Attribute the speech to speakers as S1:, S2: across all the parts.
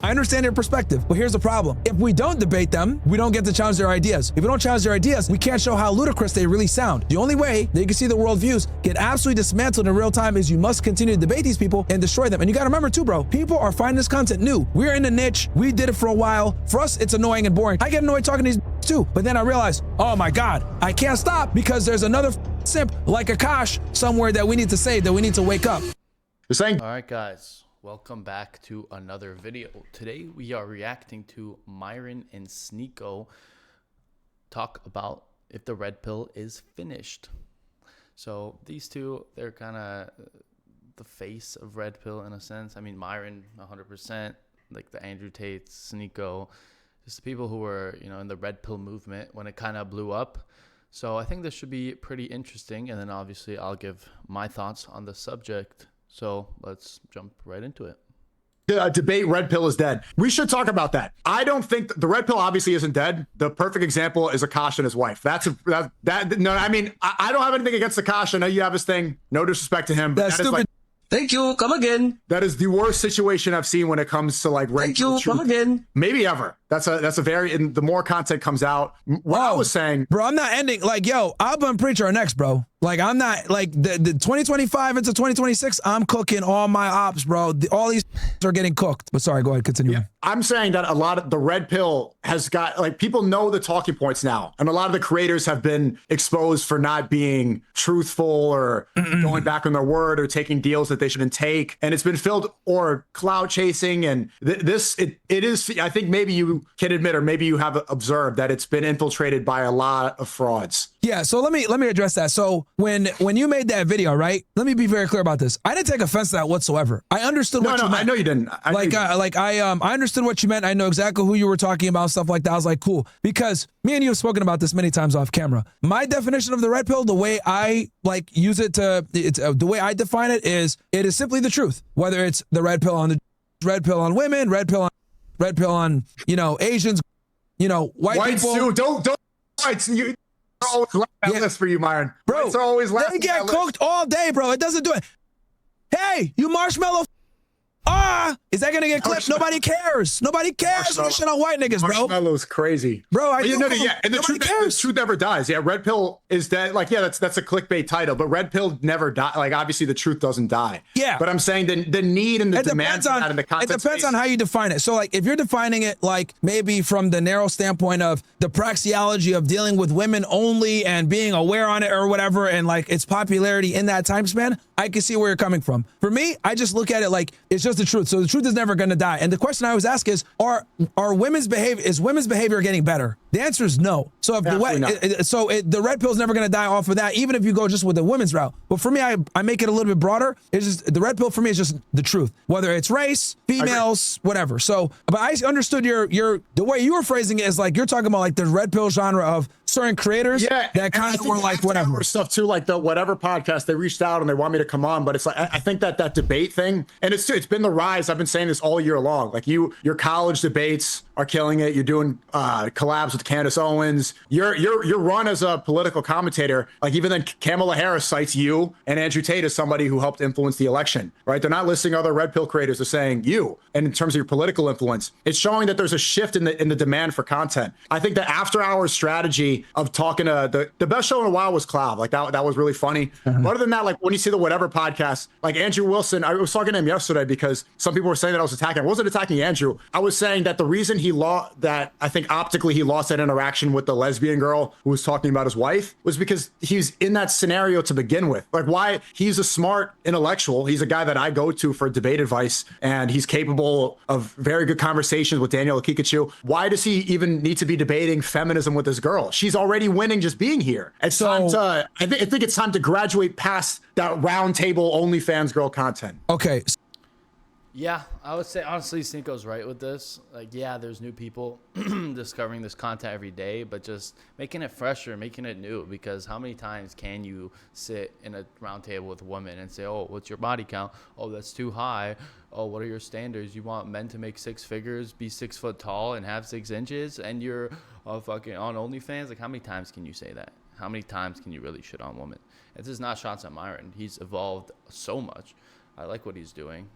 S1: I understand their perspective, but here's the problem. If we don't debate them, we don't get to challenge their ideas. If we don't challenge their ideas, we can't show how ludicrous they really sound. The only way that you can see the worldviews get absolutely dismantled in real time is you must continue to debate these people and destroy them. And you gotta remember too, bro, people are finding this content new. We're in a niche. We did it for a while. For us, it's annoying and boring. I get annoyed talking to these too, but then I realize, oh my God, I can't stop because there's another simp like Akaash somewhere that we need to save, that we need to wake up.
S2: All right, guys, welcome back to another video. Today we are reacting to Myron and Sneako talk about if the red pill is finished. So these two, they're kind of the face of red pill in a sense. I mean, Myron 100%, like the Andrew Tates, Sneako, just the people who were, you know, in the red pill movement when it kind of blew up. So I think this should be pretty interesting, and then obviously I'll give my thoughts on the subject. So let's jump right into it.
S3: The debate red pill is dead. We should talk about that. I don't think the red pill obviously isn't dead. The perfect example is Akaash and his wife. No, I mean, I don't have anything against Akaash. I know you have his thing. No disrespect to him.
S1: That's stupid.
S4: Thank you. Come again.
S3: That is the worst situation I've seen when it comes to like
S4: Thank you. Come again.
S3: Maybe ever. That's a very, and the more content comes out, what I was saying,
S1: bro, I'm not ending like, yo, Alba and Preacher are next, bro. Like, I'm not like the 2025 into 2026. I'm cooking all my ops, bro. All these are getting cooked. But sorry, go ahead, continue.
S3: Yeah. I'm saying that a lot of the red pill has got, like, people know the talking points now, and a lot of the creators have been exposed for not being truthful or going back on their word or taking deals that they shouldn't take, and it's been filled or cloud chasing, and it is. I think maybe you can admit, or maybe you have observed, that it's been infiltrated by a lot of frauds.
S1: Yeah, so let me address that. So when you made that video, right? Let me be very clear about this. I didn't take offense to that whatsoever. I understood what you meant.
S3: I know you didn't.
S1: I understood what you meant. I know exactly who you were talking about, stuff like that. I was like, cool, because me and you have spoken about this many times off camera. My definition of the red pill, the way I use it the way I define it is simply the truth. Whether it's the red pill on women, red pill on you know, Asians, you know, white people.
S3: Too. Don't whites. You always that list for you, Myron.
S1: Bro,
S3: it's always
S1: they get cooked all day, bro. It doesn't do it. Hey, you marshmallow. Is that gonna get clipped? Nobody cares. Nobody cares. This shit on white niggas, bro.
S3: Marshmallow's crazy,
S1: bro.
S3: And the truth never dies. Yeah, red pill is dead. Like, yeah, that's a clickbait title, but red pill never die. Like, obviously, the truth doesn't die.
S1: Yeah,
S3: but I'm saying the need and the demand for that in the content.
S1: It depends on how you define it. So, like, if you're defining it like maybe from the narrow standpoint of the praxeology of dealing with women only and being aware on it or whatever, and like its popularity in that time span, I can see where you're coming from. For me, I just look at it like it's just the truth. So the truth is never going to die. And the question I always ask is, women's behavior getting better? The answer is no. So if the red pill is never going to die off of that, even if you go just with the women's route. But for me, I make it a little bit broader. It's just the red pill for me is just the truth, whether it's race, females, whatever. So, but I understood the way you were phrasing it is like you're talking about like the red pill genre of certain creators that kind of were like whatever
S3: stuff too, like the whatever podcast. They reached out and they want me to come on, but it's like I think that debate thing, and it's been the rise. I've been saying this all year long. Like your college debates are killing it. You're doing collabs with Candace Owens. Your run as a political commentator, like even then Kamala Harris cites you and Andrew Tate as somebody who helped influence the election, right? They're not listing other red pill creators. They're saying you. And in terms of your political influence, it's showing that there's a shift in the demand for content. I think the after hours strategy of talking to the best show in a while was Cloud. Like that was really funny. Other than that, like when you see the whatever podcast, like Andrew Wilson, I was talking to him yesterday because some people were saying that I was attacking. I wasn't attacking Andrew. I was saying that the reason he lost that, I think optically he lost that interaction with the lesbian girl who was talking about his wife, was because he's in that scenario to begin with. Like, why? He's a smart intellectual. He's a guy that I go to for debate advice, and he's capable of very good conversations with Daniel Akikachu. Why does he even need to be debating feminism with this girl? She's already winning just being here. It's time to, I think it's time to graduate past that round table OnlyFans girl content.
S1: Okay.
S2: Yeah, I would say honestly, Sneako's right with this. Like, yeah, there's new people discovering this content every day, but just making it fresher, making it new. Because how many times can you sit in a round table with a woman and say, "Oh, what's your body count? Oh, that's too high. Oh, what are your standards? You want men to make 6 figures, be 6 foot tall, and have 6 inches, and you're fucking on OnlyFans?" Like, how many times can you say that? How many times can you really shit on women? This is not shots at Myron. He's evolved so much. I like what he's doing.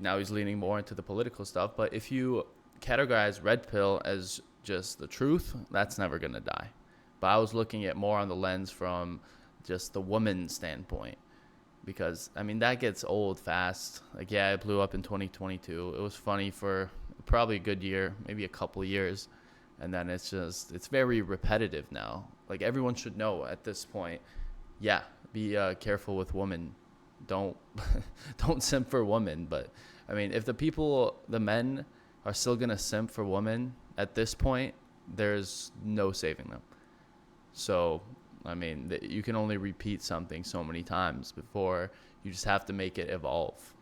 S2: Now he's leaning more into the political stuff. But if you categorize red pill as just the truth, that's never going to die. But I was looking at more on the lens from just the woman standpoint, because I mean that gets old fast. Like, yeah, it blew up in 2022. It was funny for probably a good year, maybe a couple of years, and then it's very repetitive now. Like, everyone should know at this point, yeah, be careful with women. Don't don't simp for women. But I mean, if the men are still gonna simp for women at this point, there's no saving them. So I mean, you can only repeat something so many times before you just have to make it evolve.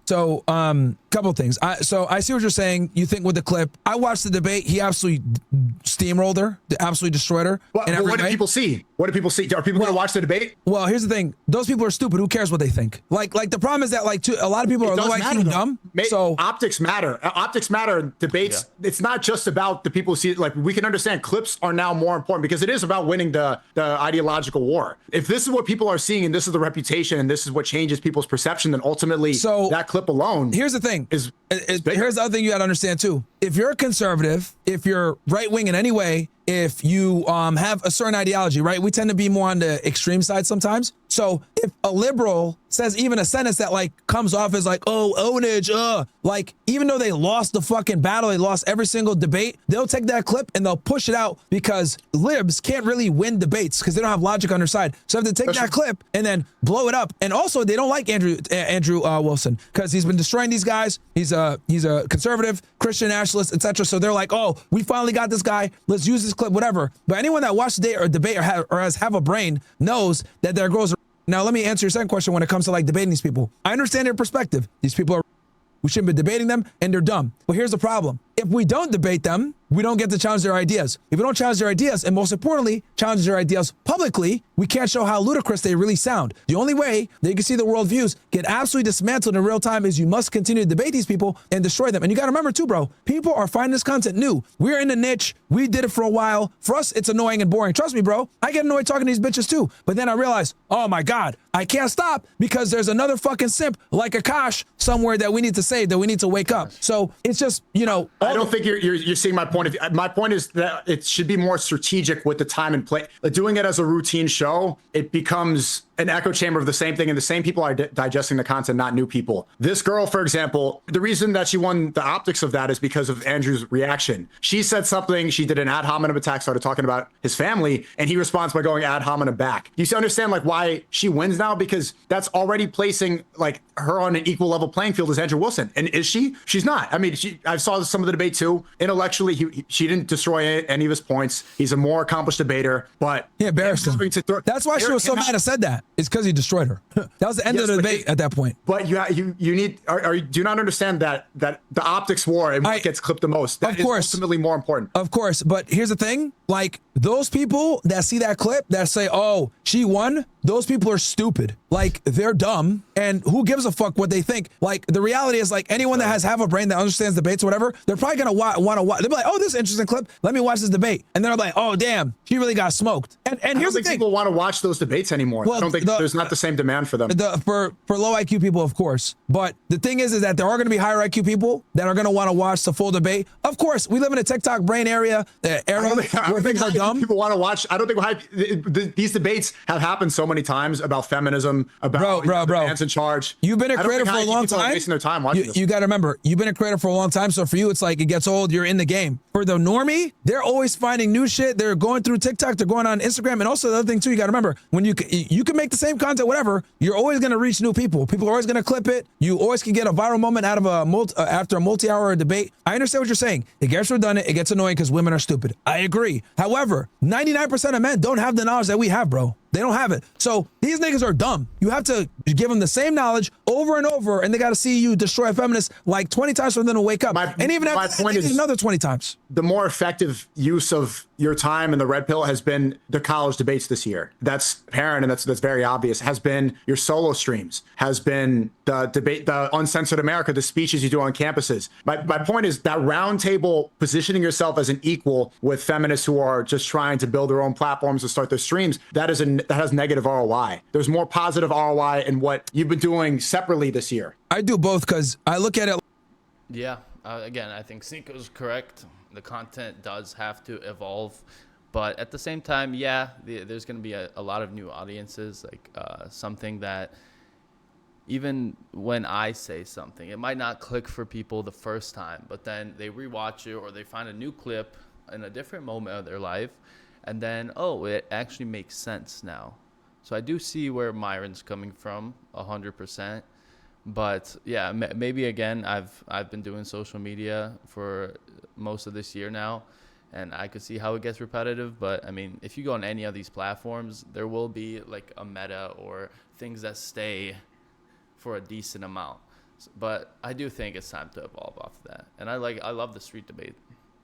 S1: So, couple of things. I see what you're saying. You think with the clip, I watched the debate. He absolutely steamrolled her, absolutely destroyed her.
S3: Well, what do people see? What do people see? Are people going to watch the debate?
S1: Well, here's the thing. Those people are stupid. Who cares what they think? Like the problem is that a lot of people are low IQ dumb.
S3: So optics matter. Optics matter. Debates. Yeah. It's not just about the people who see it. Like, we can understand clips are now more important because it is about winning the ideological war. If this is what people are seeing and this is the reputation and this is what changes people's perception, then ultimately that clip alone.
S1: Here's the thing. Here's the other thing you got to understand too. If you're a conservative, if you're right wing in any way, if you have a certain ideology, right? We tend to be more on the extreme side sometimes. So if a liberal says even a sentence that like comes off as like, oh, ownage, like even though they lost the fucking battle, they lost every single debate, they'll take that clip and they'll push it out because libs can't really win debates because they don't have logic on their side. So they have to take that clip and then blow it up. And also they don't like Andrew Wilson because he's been destroying these guys. He's a conservative, Christian nationalist, etc. So they're like, oh, we finally got this guy. Let's use this clip, whatever. But anyone that watched the debate or have a brain knows that there goes. Now, let me answer your second question when it comes to like debating these people. I understand their perspective. These people we shouldn't be debating them and they're dumb. But here's the problem. If we don't debate them, we don't get to challenge their ideas. If we don't challenge their ideas, and most importantly, challenge their ideas publicly, we can't show how ludicrous they really sound. The only way that you can see the worldviews get absolutely dismantled in real time is you must continue to debate these people and destroy them. And you got to remember too, bro, people are finding this content new. We're in the niche. We did it for a while. For us, it's annoying and boring. Trust me, bro. I get annoyed talking to these bitches too. But then I realize, oh my God, I can't stop because there's another fucking simp like Akaash somewhere that we need to save, that we need to wake up. So it's just, you know.
S3: I don't think you're seeing my point. My point is that it should be more strategic with the time and place. Like, doing it as a routine show, it becomes an echo chamber of the same thing, and the same people are digesting the content, not new people. This girl, for example, the reason that she won the optics of that is because of Andrew's reaction. She said something, she did an ad hominem attack, started talking about his family, and he responds by going ad hominem back. You understand like why she wins now? Because that's already placing like her on an equal level playing field as Andrew Wilson. And is she? She's not. I mean, I saw some of the debate too. Intellectually, she didn't destroy any of his points. He's a more accomplished debater, but
S1: he embarrassed him. That's why she was so mad I said that. It's because he destroyed her. That was the end of the debate at that point.
S3: But you need, do you not understand that the optics war and what gets clipped the most? That is ultimately more important.
S1: Of course, but here's the thing. Like, those people that see that clip that say, oh, she won, those people are stupid. Like, they're dumb, and who gives a fuck what they think? Like, the reality is, like, anyone that has half a brain that understands debates or whatever, they're probably gonna want to watch. They'll be like, oh, this is an interesting clip. Let me watch this debate. And then I'm like, oh, damn, she really got smoked. And here's the thing.
S3: People want to watch those debates anymore. Well, I don't think there's not the same demand for them.
S1: For low IQ people, of course. But the thing is that there are going to be higher IQ people that are going to want to watch the full debate. Of course, we live in a TikTok brain era where things are dumb.
S3: People want to watch. I don't think these debates have happened so many times about feminism, about
S1: bro,
S3: man's in charge.
S1: You've been a creator for a long time.
S3: Wasting their time watching this.
S1: You got to remember, you've been a creator for a long time. So for you, it's like it gets old. You're in the game. For the normie, they're always finding new shit. They're going through TikTok. They're going on Instagram. And also the other thing too, you got to remember, when you can make the same content, whatever, you're always going to reach new people. People are always going to clip it. You always can get a viral moment out of after a multi-hour debate. I understand what you're saying. It gets redundant. It gets annoying because women are stupid. I agree. However, 99% of men don't have the knowledge that we have, bro. They don't have it. So these niggas are dumb. You have to give them the same knowledge over and over, and they got to see you destroy feminists like 20 times for them to wake up. And even after that, another 20 times.
S3: The more effective use of your time in the red pill has been the college debates this year. That's apparent, and that's very obvious. Has been your solo streams, has been the debate, the Uncensored America, the speeches you do on campuses. My point is that roundtable positioning yourself as an equal with feminists who are just trying to build their own platforms and start their streams. That is that has negative ROI. There's more positive ROI in what you've been doing separately this year.
S1: I do both because I look at it.
S2: Yeah, again, I think Sneako's correct. The content does have to evolve, but at the same time, yeah, there's going to be a lot of new audiences, like something that even when I say something, it might not click for people the first time, but then they rewatch it or they find a new clip in a different moment of their life, and then, oh, it actually makes sense now. So I do see where Myron's coming from 100%. But yeah, maybe again, I've been doing social media for most of this year now, and I could see how it gets repetitive. But I mean, if you go on any of these platforms, there will be like a meta or things that stay for a decent amount. But I do think it's time to evolve off of that. And I love the street debate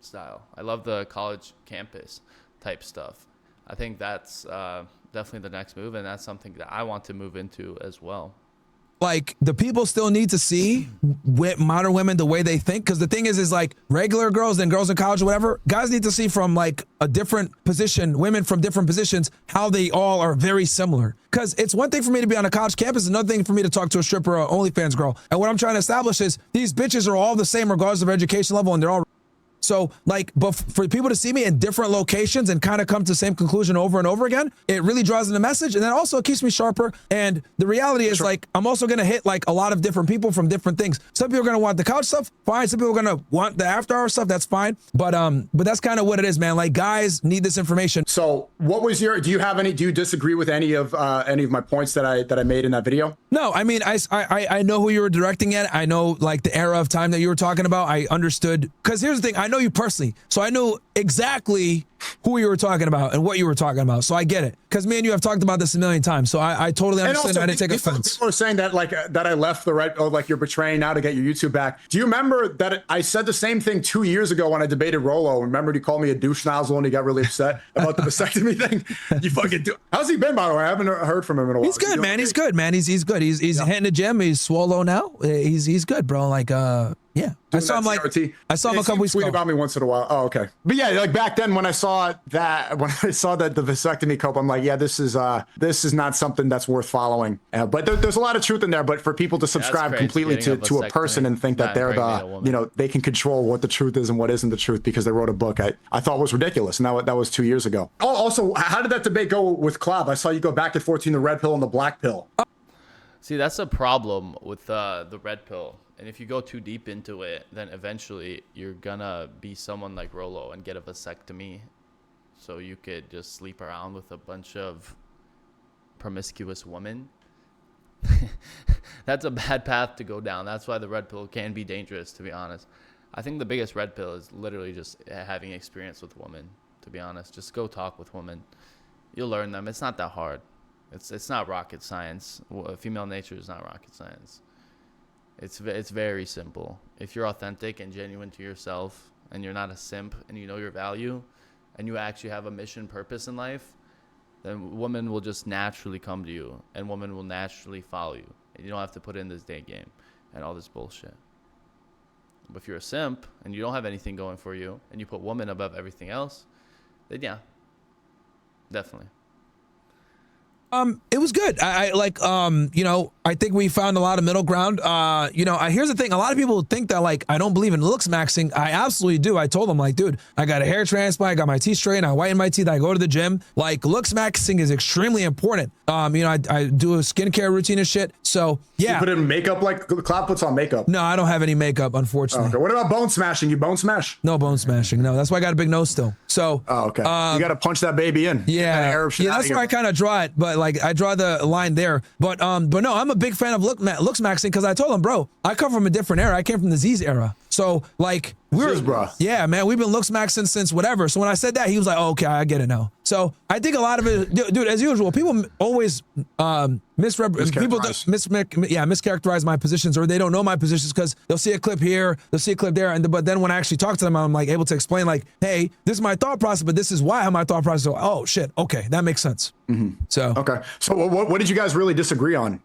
S2: style. I love the college campus type stuff. I think that's definitely the next move, and that's something that I want to move into as well.
S1: Like, the people still need to see with modern women the way they think, because the thing is like regular girls and girls in college or whatever, guys need to see from like a different position, women from different positions, how they all are very similar. Because it's one thing for me to be on a college campus, another thing for me to talk to a stripper or OnlyFans girl. And what I'm trying to establish is these bitches are all the same regardless of education level, and they're all. So like, but for people to see me in different locations and kind of come to the same conclusion over and over again, it really draws in the message. And then also it keeps me sharper. And the reality is like, I'm also going to hit like a lot of different people from different things. Some people are going to want the couch stuff. Fine. Some people are going to want the after hour stuff. That's fine. But that's kind of what it is, man. Like, guys need this information.
S3: So what was do you disagree with any of my points that I made in that video?
S1: No, I mean, I know who you were directing at. I know like the era of time that you were talking about. I understood, because here's the thing. I know you personally, so I knew exactly who you were talking about and what you were talking about. So I get it, because me and you have talked about this a million times. So I totally understand. I didn't take offense.
S3: People are saying that that I left the right, like you're betraying now to get your YouTube back. Do you remember that I said the same thing 2 years ago when I debated Rolo? Remember, he called me a douche nozzle and he got really upset about the vasectomy thing. You fucking do. How's he been, by the way? I haven't heard from him in a while.
S1: He's good, man. He's good, man. He's good. He's hitting the gym. He's swallow now. He's good, bro. Like yeah. I saw him I saw him a couple weeks ago.
S3: Tweet about me once in a while. Oh, okay. But yeah, like back then when I saw that the vasectomy cope, I'm like, yeah, this is not something that's worth following. But there's a lot of truth in there. But for people to subscribe completely to a person and think that they're they can control what the truth is and what isn't the truth because they wrote a book, I thought was ridiculous. And that was 2 years ago. Oh, also, how did that debate go with Club? I saw you go back and forth between the red pill and the black pill.
S2: See, that's a problem with the red pill. And if you go too deep into it, then eventually you're gonna be someone like Rolo and get a vasectomy, so you could just sleep around with a bunch of promiscuous women. That's a bad path to go down. That's why the red pill can be dangerous, to be honest. I think the biggest red pill is literally just having experience with women, to be honest. Just go talk with women. You'll learn them. It's not that hard. It's not rocket science. Female nature is not rocket science. It's very simple. If you're authentic and genuine to yourself, and you're not a simp, and you know your value, and you actually have a mission, purpose in life, then women will just naturally come to you, and women will naturally follow you. And you don't have to put in this day game and all this bullshit. But if you're a simp and you don't have anything going for you, and you put women above everything else, then yeah, definitely.
S1: It was good. I like, you know, I think we found a lot of middle ground. You know, here's the thing. A lot of people think that like, I don't believe in looks maxing. I absolutely do. I told them like, dude, I got a hair transplant. I got my teeth straightened. I whiten my teeth. I go to the gym. Like, looks maxing is extremely important. You know, I do a skincare routine and shit. So yeah.
S3: You put in makeup, like Cloud puts on makeup.
S1: No, I don't have any makeup, unfortunately.
S3: Okay. What about bone smashing? You bone smash?
S1: No bone smashing. No, that's why I got a big nose still. So.
S3: Oh, okay. You got to punch that baby in.
S1: Yeah. Yeah, that's where I kind of draw it. But like, I draw the line there. But no, I'm a big fan of looks maxing, because I told him, bro, I come from a different era. I came from the Z's era. So like, yeah, man, we've been looks maxing since whatever. So when I said that, he was like, oh, okay, I get it now. So I think a lot of it, dude, as usual, people always mischaracterize my positions, or they don't know my positions because they'll see a clip here, they'll see a clip there, but then when I actually talk to them, I'm like able to explain like, hey, this is my thought process, but this is why I have my thought process. So, oh shit, okay, that makes sense.
S3: So okay, so what did you guys really disagree on?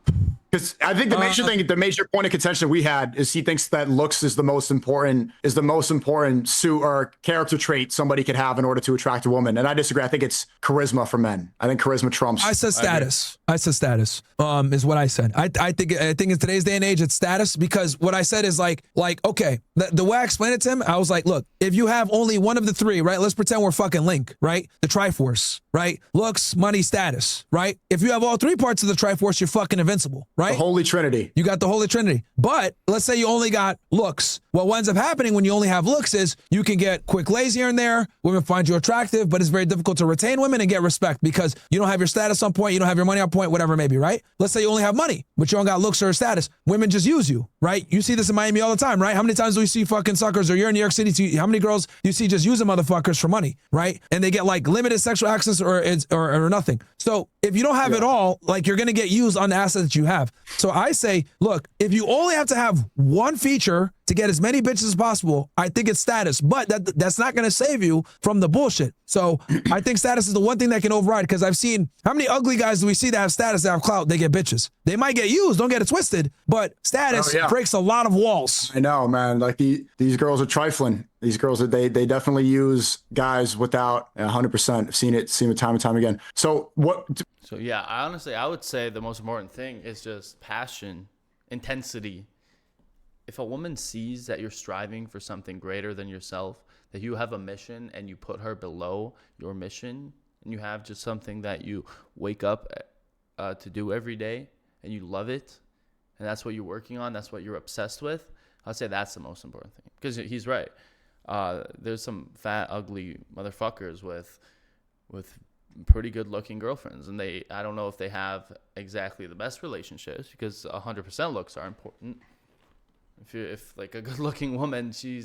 S3: Because I think the major point of contention we had is he thinks that looks is the most important suit or character trait somebody could have in order to attract a woman. And I disagree. I think it's charisma for men. I think charisma trumps.
S1: I said status. I said status. Is what I said. I think in today's day and age it's status, because what I said is like okay, the way I explained it to him, I was like, look, if you have only one of the three, right? Let's pretend we're fucking Link, right? The Triforce, right? Looks, money, status, right? If you have all three parts of the Triforce, you're fucking invincible, right?
S3: The Holy Trinity.
S1: You got the Holy Trinity. But let's say you only got looks. What ends up happening when you only have looks is you can get quick lays here and there. Women find you attractive, but it's very difficult to retain women and get respect because you don't have your status on point, you don't have your money on point, whatever it may be, right? Let's say you only have money, but you don't got looks or status. Women just use you, right? You see this in Miami all the time, right? How many times do we see fucking suckers, or you're in New York City, how many girls do you see just using motherfuckers for money, right? And they get like limited sexual access or nothing. So if you don't have it all, like you're going to get used on the assets that you have. So I say, look, if you only have to have one feature to get as many bitches as possible, I think it's status, but that's not going to save you from the bullshit. So I think status is the one thing that can override, because I've seen, how many ugly guys do we see that have status, that have clout, they get bitches. They might get used, don't get it twisted, but status breaks a lot of walls.
S3: I know, man. Like these girls are trifling. These girls, they definitely use guys without 100%. I've seen it time and time again. So what?
S2: So yeah, I would say the most important thing is just passion, intensity. If a woman sees that you're striving for something greater than yourself, that you have a mission and you put her below your mission, and you have just something that you wake up to do every day and you love it, and that's what you're working on, that's what you're obsessed with, I'd say that's the most important thing. Because he's right. There's some fat, ugly motherfuckers with pretty good looking girlfriends, and I don't know if they have exactly the best relationships, because 100% looks are important. If like a good looking woman, she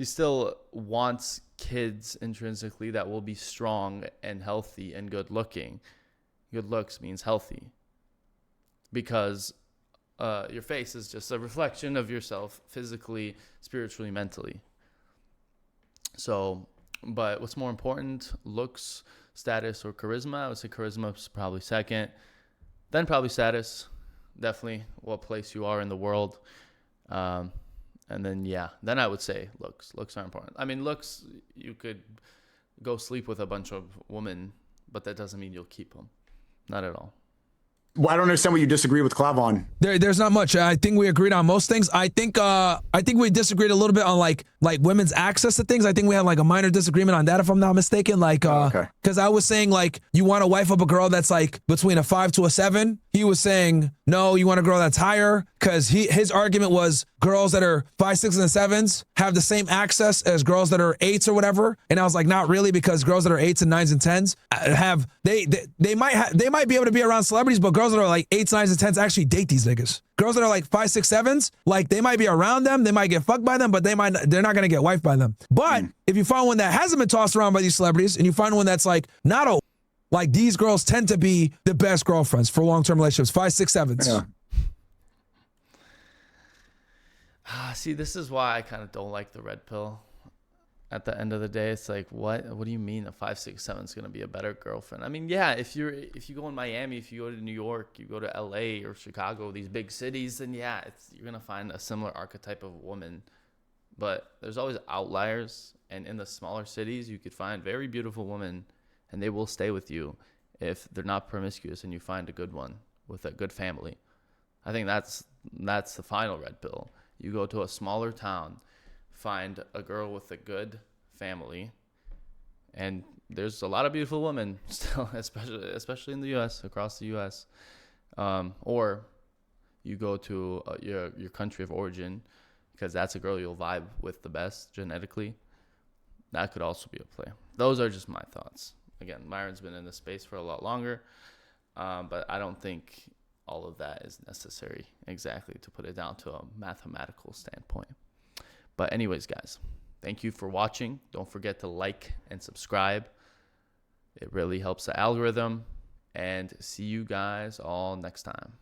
S2: still wants kids intrinsically that will be strong and healthy and good looking. Good looks means healthy, because your face is just a reflection of yourself physically, spiritually, mentally. So, but what's more important, looks, status, or charisma? I would say charisma is probably second, then probably status, definitely what place you are in the world. And then I would say looks are important. I mean, looks, you could go sleep with a bunch of women, but that doesn't mean you'll keep them. Not at all.
S3: Well, I don't understand what you disagree with Clav on.
S1: There's not much. I think we agreed on most things. I think we disagreed a little bit on like women's access to things. I think we had like a minor disagreement on that, if I'm not mistaken. Like, because I was saying like you want to wife up a girl that's like between a 5 to a 7. He was saying no, you want a girl that's higher, because his argument was girls that are 5, 6, and 7s have the same access as girls that are 8s or whatever. And I was like, not really, because girls that are 8s and 9s and 10s have they might be able to be around celebrities, but girls that are like 8s, 9s, and 10s actually date these niggas. Girls that are like 5, 6, 7s, like they might be around them, they might get fucked by them, but they're not gonna get wifed by them. But if you find one that hasn't been tossed around by these celebrities, and you find one that's like not a, like these girls tend to be the best girlfriends for long-term relationships, 5, 6, 7s.
S3: Yeah.
S2: See, this is why I kind of don't like the red pill. At the end of the day, it's like, what do you mean a 5, 6, 7 is going to be a better girlfriend? I mean, yeah, if you go in Miami, if you go to New York, you go to LA or Chicago, these big cities, then yeah, you're going to find a similar archetype of woman. But there's always outliers, and in the smaller cities, you could find very beautiful women, and they will stay with you if they're not promiscuous and you find a good one with a good family. I think that's the final red pill. You go to a smaller town, find a girl with a good family, and there's a lot of beautiful women still, especially in the U.S., across the U.S. Or you go to your country of origin, because that's a girl you'll vibe with the best genetically. That could also be a play. Those are just my thoughts. Again, Myron's been in this space for a lot longer, but I don't think all of that is necessary exactly to put it down to a mathematical standpoint. But anyways, guys, thank you for watching. Don't forget to like and subscribe. It really helps the algorithm. And see you guys all next time.